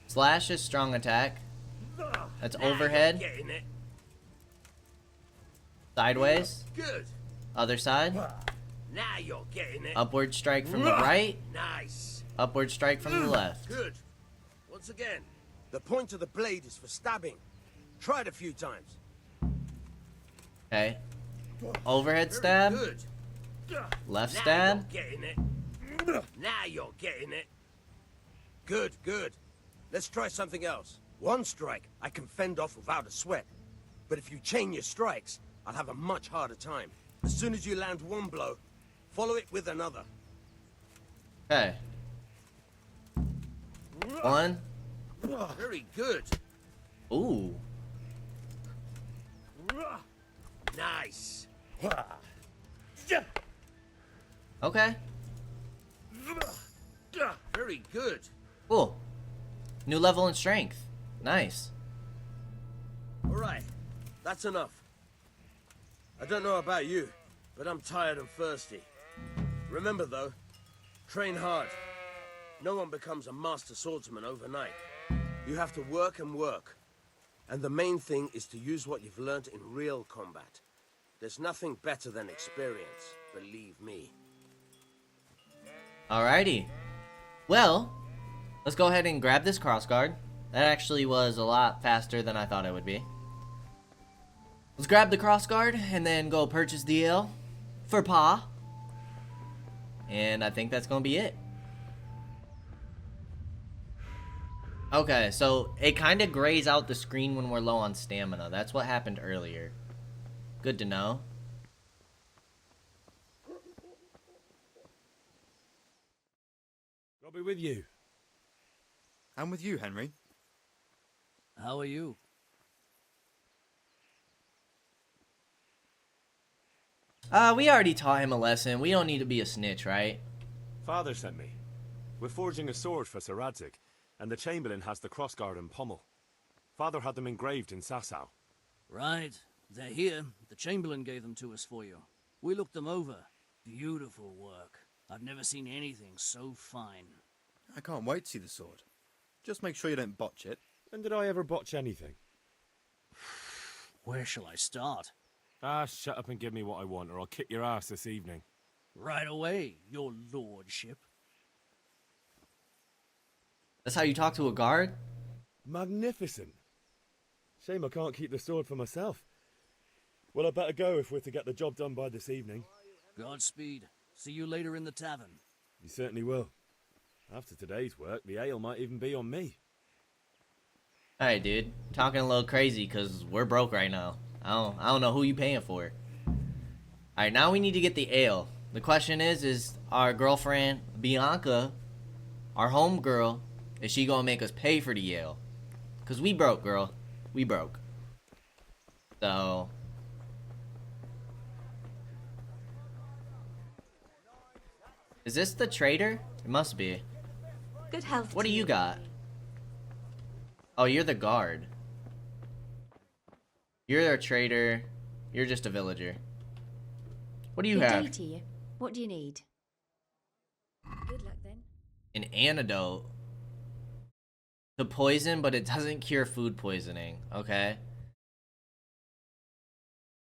Slash is strong attack. That's overhead. Getting it. Sideways. Good. Other side. Now you're getting it. Upward strike from the right. Nice. Upward strike from the left. Good. Once again, the point of the blade is for stabbing. Try it a few times. Okay. Overhead stab. Good. Left now stab. You're getting it. Now you're getting it. Good. Let's try something else. One strike I can fend off without a sweat. But if you chain your strikes, I'll have a much harder time. As soon as you land one blow, follow it with another. Okay. One. Very good. Ooh. Nice. Okay. Very good. Cool. New level in strength. Nice. All right. That's enough. I don't know about you, but I'm tired and thirsty. Remember though, train hard. No one becomes a master swordsman overnight. You have to work and work. And the main thing is to use what you've learned in real combat. There's nothing better than experience, believe me. Alrighty. Well, let's go ahead and grab this crossguard. That actually was a lot faster than I thought it would be. Let's grab the crossguard and then go purchase the ale for Pa. And I think that's gonna be it. Okay, so it kind of grays out the screen when we're low on stamina. That's what happened earlier. Good to know. I'll be with you. I'm with you, Henry. How are you? We already taught him a lesson. We don't need to be a snitch, right? Father sent me. We're forging a sword for Sir Radzig, and the Chamberlain has the crossguard and pommel. Father had them engraved in Sasau. Right. They're here. The Chamberlain gave them to us for you. We looked them over. Beautiful work. I've never seen anything so fine. I can't wait to see the sword. Just make sure you don't botch it. When did I ever botch anything? Where shall I start? Ah, shut up and give me what I want, or I'll kick your ass this evening. Right away, your lordship. That's how you talk to a guard? Magnificent. Shame I can't keep the sword for myself. Well, I better go if we're to get the job done by this evening. Godspeed. See you later in the tavern. You certainly will. After today's work, the ale might even be on me. Alright, dude. Talking a little crazy because we're broke right now. I don't know who you paying for. Alright, now we need to get the ale. The question is our girlfriend, Bianca, our home girl, is she gonna make us pay for the ale? Because we broke, girl. We broke. So... is this the trader? It must be. Good health. What do you got? Oh, you're the guard. You're a trader. You're just a villager. What do you Good have? day to you. What do you need? Good luck then. An antidote to poison, but it doesn't cure food poisoning. Okay.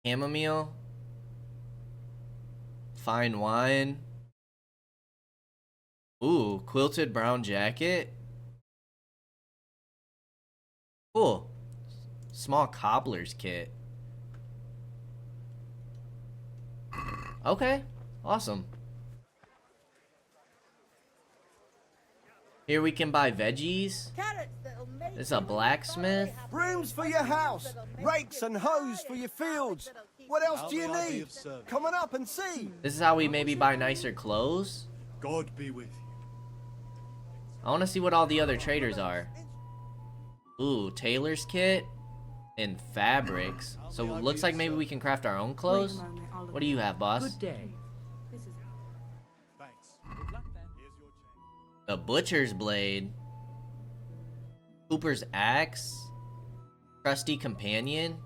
Chamomile. Fine wine. Ooh, quilted brown jacket. Cool. Small cobbler's kit. Okay, awesome. Here we can buy veggies. It's a blacksmith. Brooms for your house, rakes and hoes for your fields. What else do you need? Come on up and see. This is how we maybe buy nicer clothes. God be with you. I want to see what all the other traders are. Ooh, tailor's kit and fabrics. So it looks like maybe we can craft our own clothes. What do you have, boss? Good day. The butcher's blade. Cooper's axe. Trusty companion.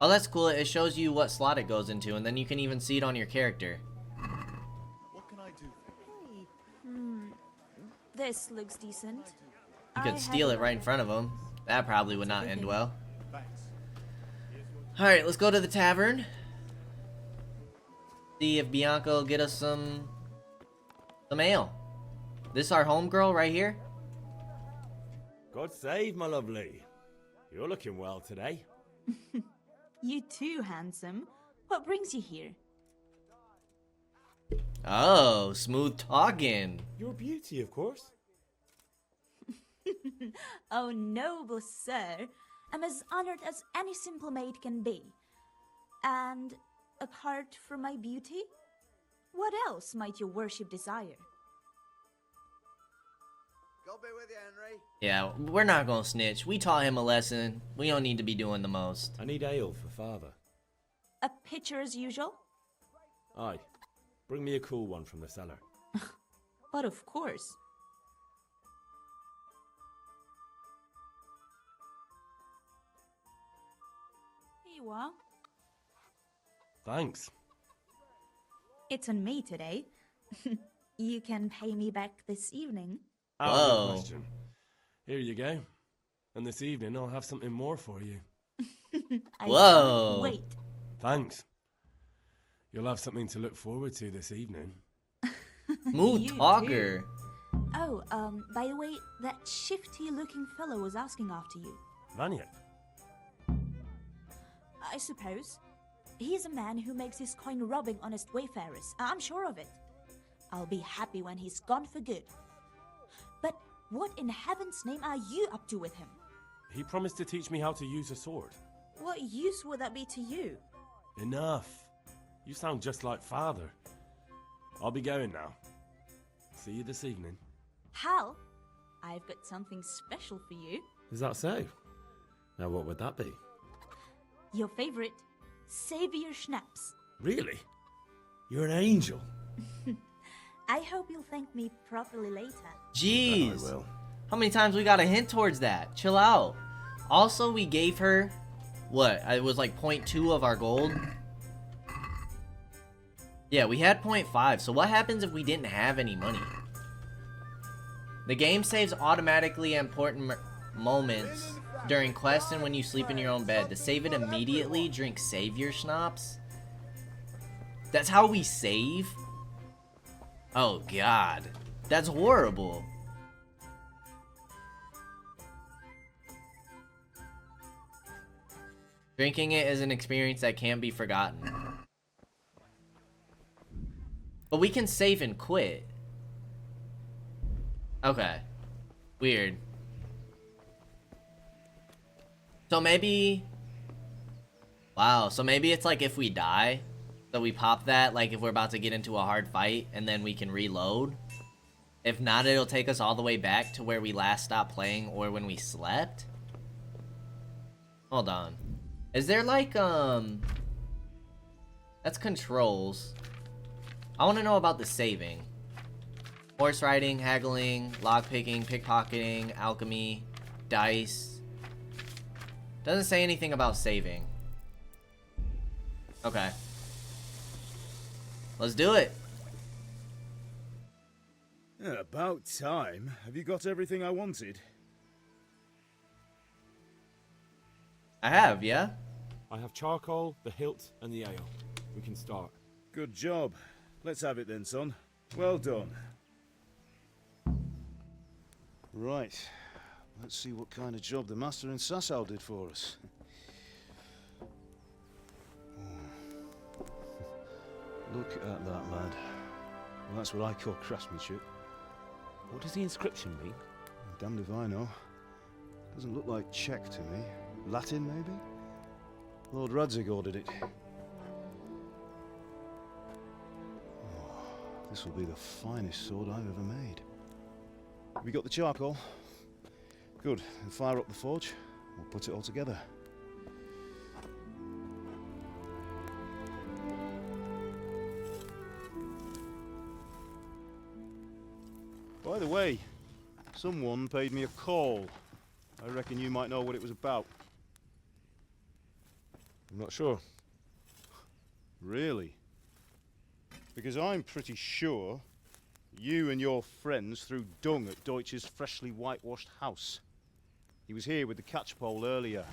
Oh, that's cool. It shows you what slot it goes into, and then you can even see it on your character. What can I do? This looks decent. You could steal it right in front of him. That probably would not end well. Alright, let's go to the tavern. See if Bianca will get us some ale. This our homegirl right here? God save, my lovely. You're looking well today. You too, handsome. What brings you here? Oh, smooth talking. Your beauty, of course. Oh, noble sir. I'm as honored as any simple maid can be. And apart from my beauty, what else might your worship desire? God be with you, Henry. Yeah, we're not gonna snitch. We taught him a lesson. We don't need to be doing the most. I need ale for father. A pitcher as usual? Aye. Bring me a cool one from the cellar. But of course. you are. Thanks. It's on me today. You can pay me back this evening. Out of the question. Here you go. And this evening I'll have something more for you. I can't wait. Thanks. You'll have something to look forward to this evening. Smooth talker. Oh, by the way, that shifty-looking fellow was asking after you. Vanya. I suppose. He's a man who makes his coin robbing honest wayfarers. I'm sure of it. I'll be happy when he's gone for good. But what in heaven's name are you up to with him? He promised to teach me how to use a sword. What use would that be to you? Enough. You sound just like father. I'll be going now. See you this evening. Hal, I've got something special for you. Is that so? Now what would that be? Your favorite, Savior Schnapps. Really? You're an angel. I hope you'll thank me properly later. Jeez. I will. How many times we got a hint towards that? Chill out. Also, we gave her, what? It was like 0.2 of our gold. Yeah, we had 0.5. So what happens if we didn't have any money? The game saves automatically important moments during quests and when you sleep in your own bed. To save it immediately, drink Savior Schnapps. That's how we save? Oh god. That's horrible. Drinking it is an experience that can't be forgotten. But we can save and quit. Okay. Weird. So maybe... Wow, so maybe it's like if we die, so we pop that, like if we're about to get into a hard fight, and then we can reload. If not, it'll take us all the way back to where we last stopped playing or when we slept. Hold on. Is there like, that's controls. I want to know about the saving. Horse riding, haggling, lockpicking, pickpocketing, alchemy, dice. Doesn't say anything about saving. Okay. Let's do it. Yeah, about time. Have you got everything I wanted? I have, yeah? I have charcoal, the hilt, and the ale. We can start. Good job. Let's have it then, son. Well done. Right. Let's see what kind of job the master in Sasau did for us. Look at that, lad. Well, that's what I call craftsmanship. What does the inscription mean? Damned if I know. Doesn't look like Czech to me. Latin, maybe? Lord Radzig ordered it. Oh, this will be the finest sword I've ever made. Have you got the charcoal? Good. Then fire up the forge. We'll put it all together. By the way, someone paid me a call. I reckon you might know what it was about. I'm not sure. Really? Because I'm pretty sure you and your friends threw dung at Deutsch's freshly whitewashed house. He was here with the catchpole earlier,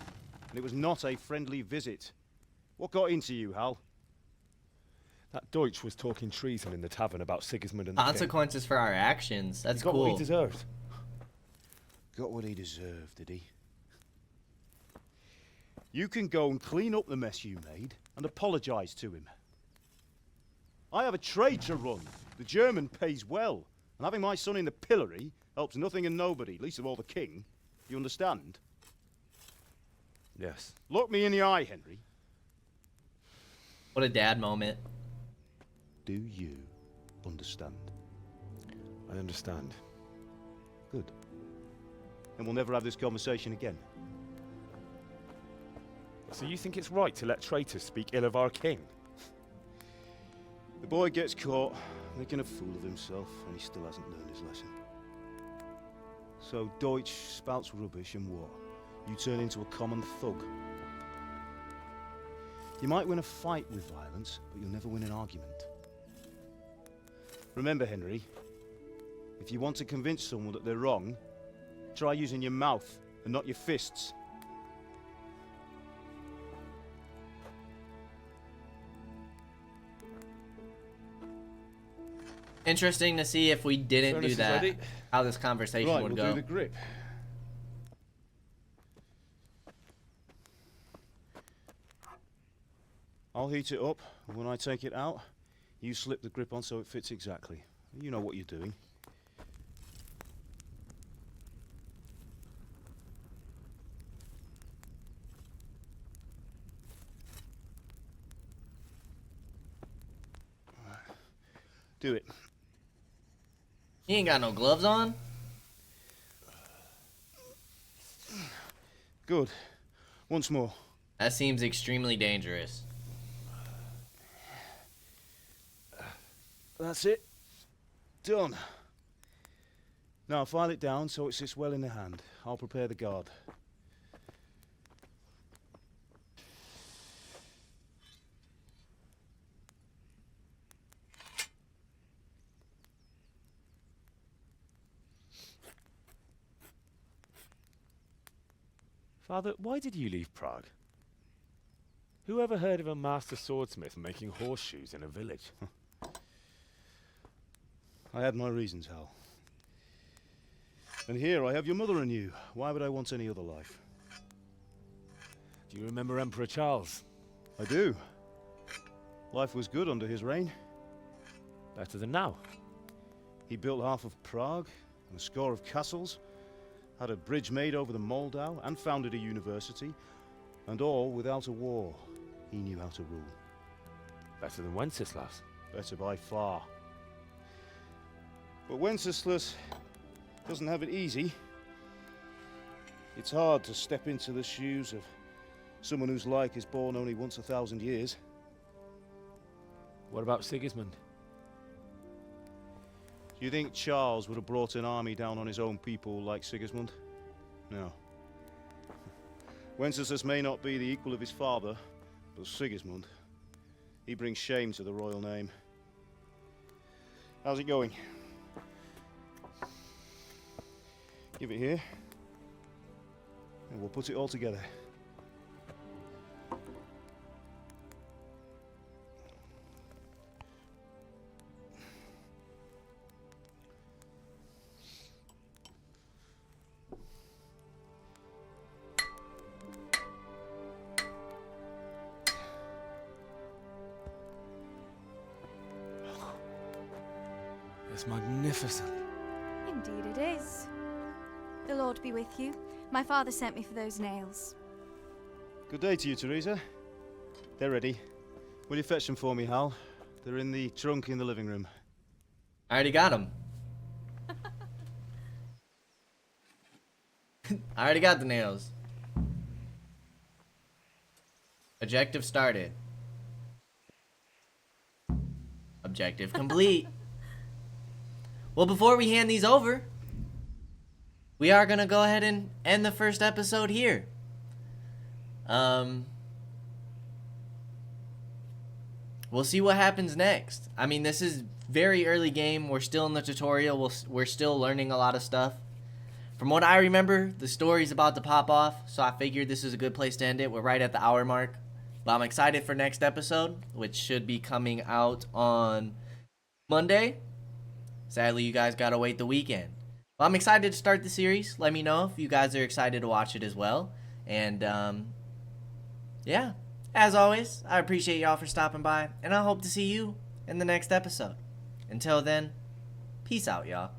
and it was not a friendly visit. What got into you, Hal? That Deutsch was talking treason in the tavern about Sigismund and the Consequences for our actions. That's got cool. what he deserved. Got what he deserved, did he? You can go and clean up the mess you made and apologise to him. I have a trade to run. The German pays well, and having my son in the pillory helps nothing and nobody, least of all the king. You understand? Yes. Look me in the eye, Henry. What a dad moment. Do you understand? I understand. Good. And we'll never have this conversation again. So you think it's right to let traitors speak ill of our king? The boy gets caught, making a fool of himself, and he still hasn't learned his lesson. So Deutsch spouts rubbish, and what? You turn into a common thug. You might win a fight with violence, but you'll never win an argument. Remember, Henry, if you want to convince someone that they're wrong, try using your mouth and not your fists. Interesting to see if we didn't Furnace do is that, ready. how this conversation Right, would we'll go. do the grip. I'll heat it up, and when I take it out, you slip the grip on so it fits exactly. You know what you're doing. Do it. He ain't got no gloves on? Good. Once more. That seems extremely dangerous. That's it. Done. Now file it down so it sits well in the hand. I'll prepare the guard. Father, why did you leave Prague? Who ever heard of a master swordsmith making horseshoes in a village? I had my reasons, Hal. And here I have your mother and you. Why would I want any other life? Do you remember Emperor Charles? I do. Life was good under his reign. Better than now. He built half of Prague and a score of castles, had a bridge made over the Moldau, and founded a university, and all without a war. He knew how to rule. Better than Wenceslas. Better by far. But Wenceslas doesn't have it easy. It's hard to step into the shoes of someone whose like is born only once 1,000 years. What about Sigismund? Do you think Charles would have brought an army down on his own people like Sigismund? No. Wenceslas may not be the equal of his father, but Sigismund, he brings shame to the royal name. How's it going? Give it here, and we'll put it all together. It's magnificent. Indeed it is. The Lord be with you. My father sent me for those nails. Good day to you, Teresa. They're ready. Will you fetch them for me, Hal? They're in the trunk in the living room. I already got them. I already got the nails. Objective started. Objective complete. Well, before we hand these over, we are going to go ahead and end the first episode here. We'll see what happens next. I mean, this is very early game. We're still in the tutorial. We're still learning a lot of stuff. From what I remember, the story's about to pop off, so I figured this is a good place to end it. We're right at the hour mark. But I'm excited for next episode, which should be coming out on Monday. Sadly, you guys gotta wait the weekend. Well, I'm excited to start the series. Let me know if you guys are excited to watch it as well. And, yeah. As always, I appreciate y'all for stopping by, and I hope to see you in the next episode. Until then, peace out, y'all.